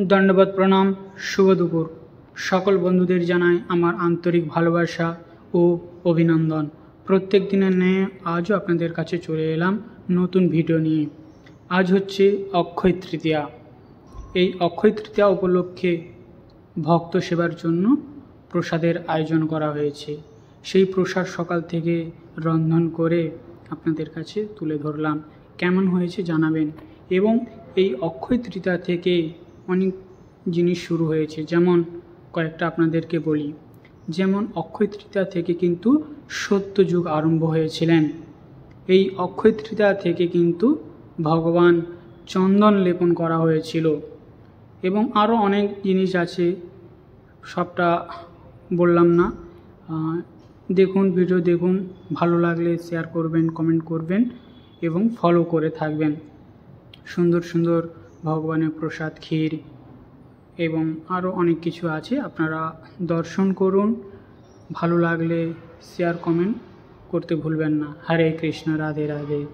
দণ্ডবত প্রণাম, শুভ দুপুর। সকল বন্ধুদের জানাই আমার আন্তরিক ভালোবাসা ও অভিনন্দন। প্রত্যেক দিনের ন্যায় আজও আপনাদের কাছে চলে এলাম নতুন ভিডিও নিয়ে। আজ হচ্ছে অক্ষয় তৃতীয়া। এই অক্ষয় তৃতীয়া উপলক্ষে ভক্ত সেবার জন্য প্রসাদের আয়োজন করা হয়েছে। সেই প্রসাদ সকাল থেকে রন্ধন করে আপনাদের কাছে তুলে ধরলাম। কেমন হয়েছে জানাবেন। এবং এই অক্ষয় তৃতীয়া থেকে অনেক জিনিস শুরু হয়েছে, যেমন কয়েকটা আপনাদেরকে বলি। যেমন অক্ষয় তৃতীয়া থেকে কিন্তু সত্যযুগ আরম্ভ হয়েছিলেন। এই অক্ষয় তৃতীয়া থেকে কিন্তু ভগবান চন্দন লেপন করা হয়েছিল এবং আরও অনেক জিনিস আছে, সবটা বললাম না। দেখুন, ভিডিও দেখুন, ভালো লাগলে শেয়ার করবেন, কমেন্ট করবেন এবং ফলো করে থাকবেন। সুন্দর সুন্দর ভগবানের প্রসাদ, ক্ষীর এবং আরও অনেক কিছু আছে, আপনারা দর্শন করুন। ভালো লাগলে শেয়ার কমেন্ট করতে ভুলবেন না। হরে কৃষ্ণ, রাধে রাধে।